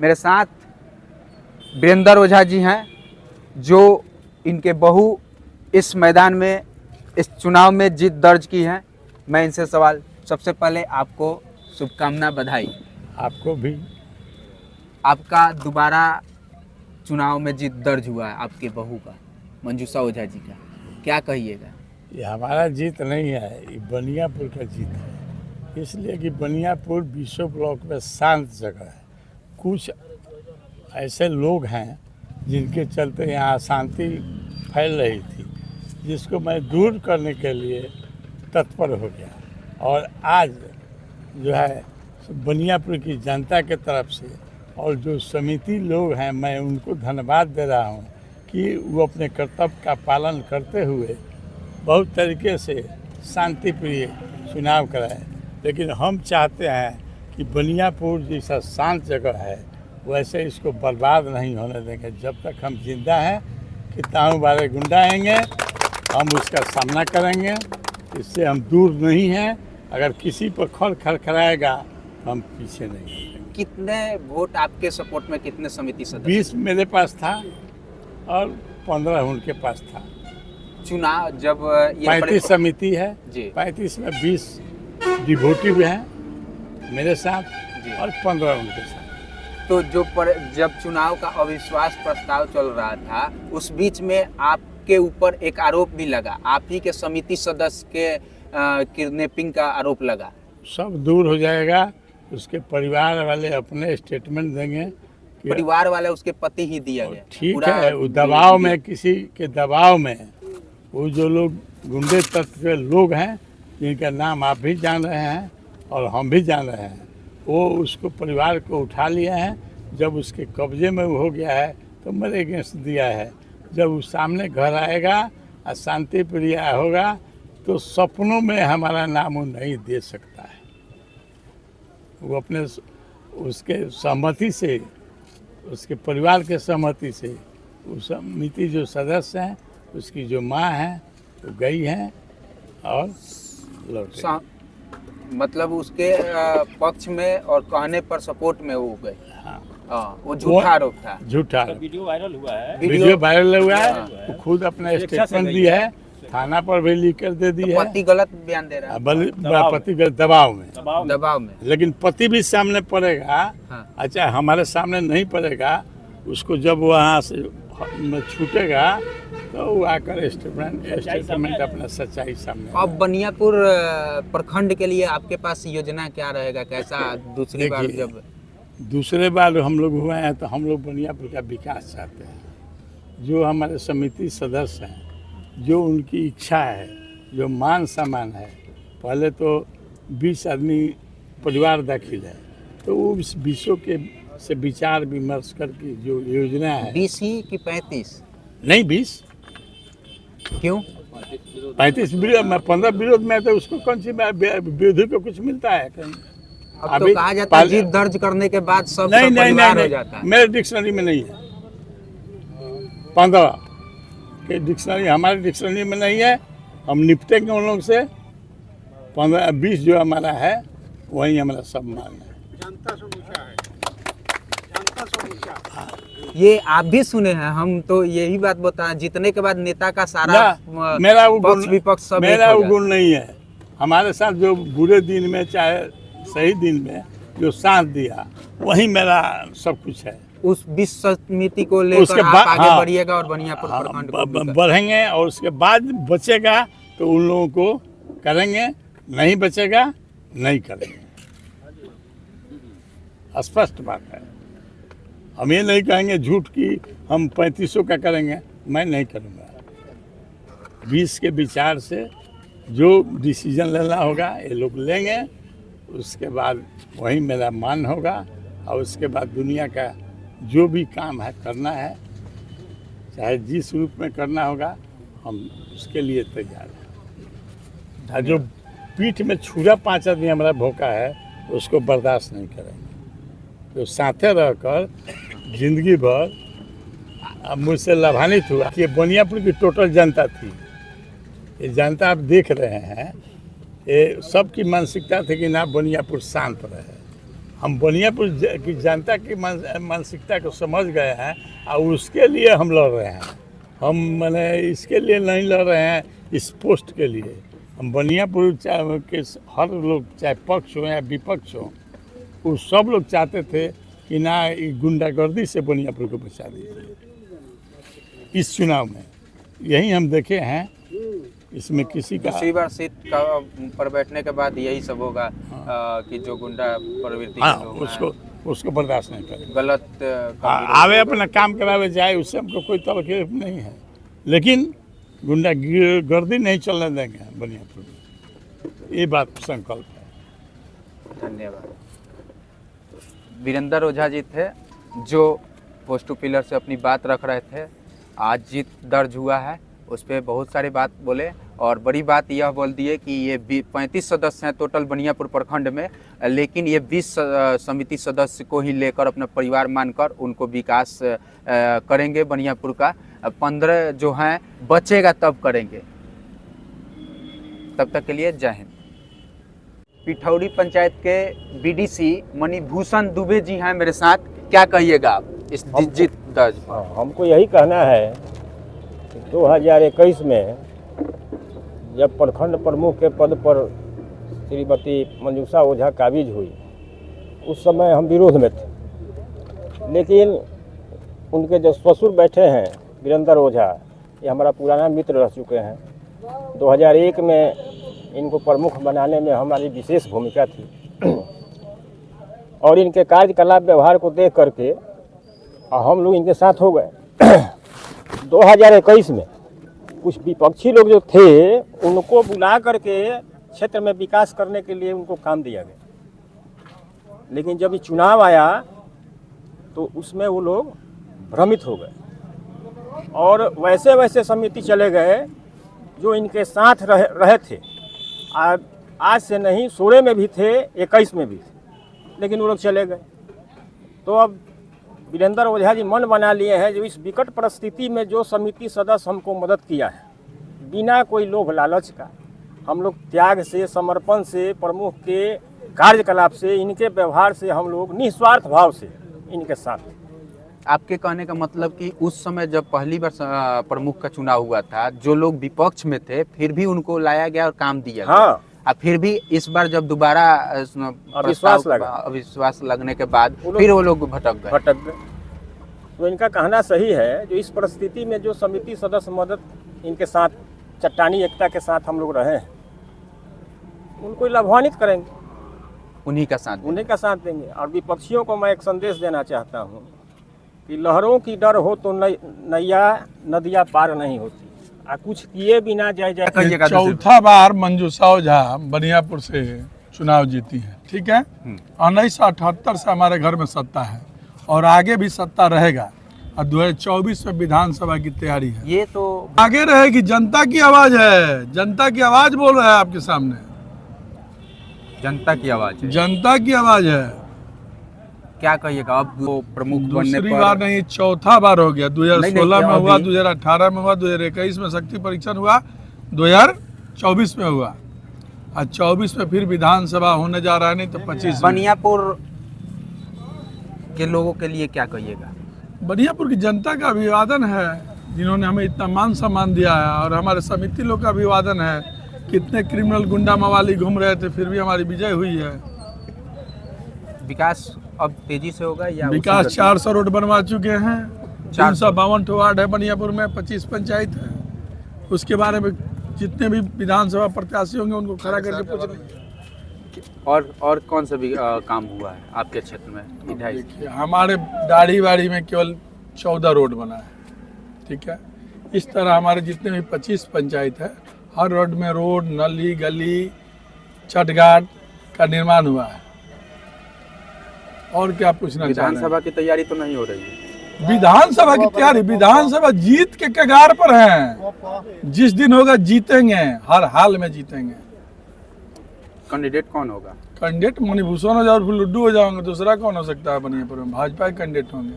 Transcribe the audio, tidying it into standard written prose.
मेरे साथ वीरेंद्र ओझा जी हैं, जो इनके बहू इस मैदान में, इस चुनाव में जीत दर्ज की है। मैं इनसे सवाल, सबसे पहले आपको शुभकामना, बधाई। आपको भी। आपका दोबारा चुनाव में जीत दर्ज हुआ है, आपके बहू का, मंजूषा ओझा जी का, क्या कहिएगा? ये हमारा जीत नहीं है, ये बनियापुर का जीत है। इसलिए कि बनियापुर विश्व ब्लॉक में शांत जगह है। कुछ ऐसे लोग हैं जिनके चलते यहाँ अशांति फैल रही थी, जिसको मैं दूर करने के लिए तत्पर हो गया। और आज जो है बनियापुर की जनता के तरफ से और जो समिति लोग हैं, मैं उनको धन्यवाद दे रहा हूँ कि वो अपने कर्तव्य का पालन करते हुए बहुत तरीके से शांतिप्रिय चुनाव कराए। लेकिन हम चाहते हैं कि बनियापुर जैसा शांत जगह है, वैसे इसको बर्बाद नहीं होने देंगे। जब तक हम जिंदा हैं, कितने बारे गुंडा आएंगे, हम उसका सामना करेंगे। इससे हम दूर नहीं हैं। अगर किसी पर खड़ खड़खड़ाएगा, हम पीछे नहीं हटेंगे। कितने वोट आपके सपोर्ट में, कितने समिति सदस्य? 20 मेरे पास था और 15 उनके पास था। चुनाव जब ये 35 समिति है जी, 35 में 20 डिवोटिव हैं मेरे साथ जी। और 15 उनके साथ। तो जब चुनाव का अविश्वास प्रस्ताव चल रहा था, उस बीच में आपके ऊपर एक आरोप भी लगा, आप ही के समिति सदस्य के किडनैपिंग का आरोप लगा। सब दूर हो जाएगा। उसके परिवार वाले अपने स्टेटमेंट देंगे। परिवार वाले, उसके पति ही दिया गया। ठीक है, वो दबाव में, किसी के दबाव में, वो जो लोग गुंडे तत्व के लोग हैं, जिनका नाम आप भी जान रहे हैं और हम भी जान रहे हैं, वो उसको परिवार को उठा लिए हैं। जब उसके कब्जे में हो गया है तो मेरे अगेंस्ट दिया है। जब वो सामने घर आएगा और शांति प्रिय होगा तो सपनों में हमारा नाम वो नहीं दे सकता है। वो अपने उसके सहमति से, उसके परिवार के सहमति से, उस समिति जो सदस्य हैं, उसकी जो माँ है वो गई हैं और लौटे। मतलब उसके पक्ष में और कहने पर सपोर्ट में वो गए। हाँ, वो झूठा आरोप था। झूठा वीडियो वायरल हुआ है। वीडियो वायरल हुआ है। वो खुद अपना स्टेटमेंट दिया है, थाना पर भी लिख कर दे दी है। पति गलत बयान दे रहा है, पति दबाव में। लेकिन पति भी सामने पड़ेगा। हाँ। अच्छा, हमारे सामने नहीं पड़ेगा। उसको जब वहाँ से छूटेगा तो वो आकर स्टेटमेंट अपना सच्चाई सामने। अब बनियापुर प्रखंड के लिए आपके पास योजना क्या रहेगा? कैसा दूसरी बार जब दूसरे बार हम लोग हुए हैं तो हम लोग बनियापुर का विकास चाहते हैं। जो हमारे समिति सदस्य हैं, जो उनकी इच्छा है, जो मान सम्मान है, पहले तो 20 आदमी परिवार दाखिल है, तो वो इस विषयों के से विचार विमर्श करके जो योजना है। 20 ही कि 35? नहीं, 20। क्यों 35 विरोध में, 15 विरोध में, तो उसको कौन सी विरोधी को कुछ मिलता है कहीं? अब तो कहा जाता है जीत दर्ज करने के बाद सब परिवार हो जाता है। मेरे डिक्शनरी में नहीं है। 15 के डिक्शनरी, हमारे डिक्शनरी में नहीं है। हम निपटेंगे उन लोग से। 15-20 जो हमारा है, वही हमारा सम्मान है। ये आप भी सुने हैं, हम तो यही बात बताएं, जीतने के बाद नेता का सारा मेरा वो पक्ष विपक्ष सब मेरा वो गुण नहीं है। हमारे साथ जो बुरे दिन में चाहे सही दिन में जो साथ दिया, वही मेरा सब कुछ है। उस विश्व समिति को लेकर आप आगे बढ़िएगा और बनियापुर प्रखंड को बढ़ेंगे। और उसके बाद बचेगा तो उन लोगों को करेंगे, नहीं बचेगा नहीं करेंगे। स्पष्ट बात है। हम ये नहीं कहेंगे झूठ की हम 3500 का करेंगे, मैं नहीं करूँगा। 20 के विचार से जो डिसीजन लेना होगा ये लोग लेंगे। उसके बाद वही मेरा मान होगा। और उसके बाद दुनिया का जो भी काम है करना है, चाहे जिस रूप में करना होगा, हम उसके लिए तैयार हैं। जो पीठ में छुरा 5 आदमी हमारा भोंका है, उसको बर्दाश्त नहीं करेंगे। तो साथे रहकर जिंदगी भर अब मुझसे लाभान्वित हुआ। ये बनियापुर की टोटल जनता थी। ये जनता आप देख रहे हैं, ये सबकी मानसिकता थी कि ना बनियापुर शांत रहे। हम बनियापुर की जनता की मानसिकता को समझ गए हैं और उसके लिए हम लड़ रहे हैं। हम माने इसके लिए नहीं लड़ रहे हैं इस पोस्ट के लिए। हम बनियापुर के हर लोग, चाहे पक्ष हो या विपक्ष हो, वो सब लोग चाहते थे कि ना गुंडागर्दी से बनियापुर को बचा दीजिए। इस चुनाव में यही हम देखे हैं। इसमें किसी का दूसरी बार सीट का पर बैठने के बाद यही सब होगा कि जो गुंडा प्रवृत्ति के लोग हैं, उसको बर्दाश्त नहीं करें। गलत आवे अपना काम करावे जाए, उससे हमको कोई तकलीफ नहीं है, लेकिन गुंडा गर्दी नहीं चलने देंगे बनियापुर में। ये बात संकल्प है। धन्यवाद। वीरेंद्र ओझा जी थे जो पोस्ट टू पिलर से अपनी बात रख रहे थे। आज जीत दर्ज हुआ है, उस पर बहुत सारी बात बोले और बड़ी बात यह बोल दिए कि ये 35 सदस्य हैं टोटल बनियापुर प्रखंड में, लेकिन ये 20 समिति सदस्य को ही लेकर अपना परिवार मानकर उनको विकास करेंगे बनियापुर का। 15 जो हैं बचेगा तब करेंगे। तब तक के लिए जय हिंद। पिठौरी पंचायत के बीडीसी मणिभूषण दुबे जी हैं मेरे साथ। क्या कहिएगा आप इस जीत दर्ज? हमको यही कहना है कि 2021 में जब प्रखंड प्रमुख के पद पर श्रीमती मंजूषा ओझा काबिज हुई, उस समय हम विरोध में थे, लेकिन उनके जो ससुर बैठे हैं वीरेंद्र ओझा, ये हमारा पुराना मित्र रह चुके हैं। 2001 में इनको प्रमुख बनाने में हमारी विशेष भूमिका थी और इनके कार्यकलाप व्यवहार को देख करके हम लोग इनके साथ हो गए। 2021 में कुछ विपक्षी लोग जो थे उनको बुला करके क्षेत्र में विकास करने के लिए उनको काम दिया गया, लेकिन जब ये चुनाव आया तो उसमें वो लोग भ्रमित हो गए और वैसे वैसे समिति चले गए जो इनके साथ रहे थे। आज से नहीं, 16 में भी थे, 21 में भी थे, लेकिन वो लोग चले गए। तो अब वीरेंद्र ओझा जी मन बना लिए हैं जो इस विकट परिस्थिति में जो समिति सदस्य हमको मदद किया है, बिना कोई लोभ लालच का, हम लोग त्याग से, समर्पण से, प्रमुख के कार्यकलाप से, इनके व्यवहार से हम लोग निस्वार्थ भाव से इनके साथ। आपके कहने का मतलब कि उस समय जब पहली बार प्रमुख का चुनाव हुआ था, जो लोग विपक्ष में थे फिर भी उनको लाया गया और काम दिया गया। हाँ। और फिर भी इस बार जब दोबारा अविश्वास लगने के बाद फिर वो लोग भटक गए। तो इनका कहना सही है, जो इस परिस्थिति में जो समिति सदस्य मदद इनके साथ चट्टानी एकता के साथ हम लोग रहे हैं, उनको लाभान्वित करेंगे, उन्हीं का साथ देंगे। और विपक्षियों को मैं एक संदेश देना चाहता हूँ कि लहरों की डर हो तो नदियाँ पार नहीं होती, कुछ किए बिना जय जय। चौथा बार मंजूषा ओझा बनियापुर से चुनाव जीती है, ठीक है। 1978 से हमारे घर में सत्ता है और आगे भी सत्ता रहेगा और 2024 में विधानसभा की तैयारी है। ये तो आगे रहेगी। जनता की आवाज है, जनता की आवाज बोल रहा है आपके सामने। जनता की आवाज है, जनता की आवाज है। क्या कहिएगा अब वो प्रमुख बनने पर? दूसरी बार नहीं, चौथा बार हो गया। 2016 में हुआ, 2018 में हुआ, 2021 में शक्ति परीक्षण हुआ, 2024 में हुआ और 24 में फिर विधानसभा होने जा रहा है। नहीं तो 25 बनियापुर के लोगों के लिए क्या कहिएगा? बनियापुर की जनता का अभिवादन है, जिन्होंने हमें इतना मान सम्मान दिया है, और हमारे समिति लोग का अभिवादन है। कितने क्रिमिनल गुंडा मवाली घूम रहे थे, फिर भी हमारी विजय हुई है। विकास अब तेजी से होगा या विकास? 400 रोड बनवा चुके हैं, 452 वार्ड है बनियापुर में, 25 पंचायत है। उसके बारे में जितने भी विधानसभा प्रत्याशी होंगे उनको खड़ा करके पूछ लेंगे। और कौन सा भी काम हुआ है आपके क्षेत्र में? देखिए, हमारे दाढ़ीवाड़ी में केवल 14 रोड बना है, ठीक है। इस तरह हमारे जितने भी 25 पंचायत है, हर रोड में रोड, नली, गली, चटघाट का निर्माण हुआ है। और क्या पूछना चाह रहे हैं? विधानसभा की तैयारी तो नहीं हो रही है? विधानसभा की तैयारी, विधानसभा जीत के कगार पर है। जिस दिन होगा जीतेंगे, हर हाल में जीतेंगे। कैंडिडेट कौन होगा? कैंडिडेट मणिभूषण हो जाओ, फिर लुड्डू हो जाओगे, दूसरा कौन हो सकता है? बनियापुर में भाजपा के कैंडिडेट होंगे।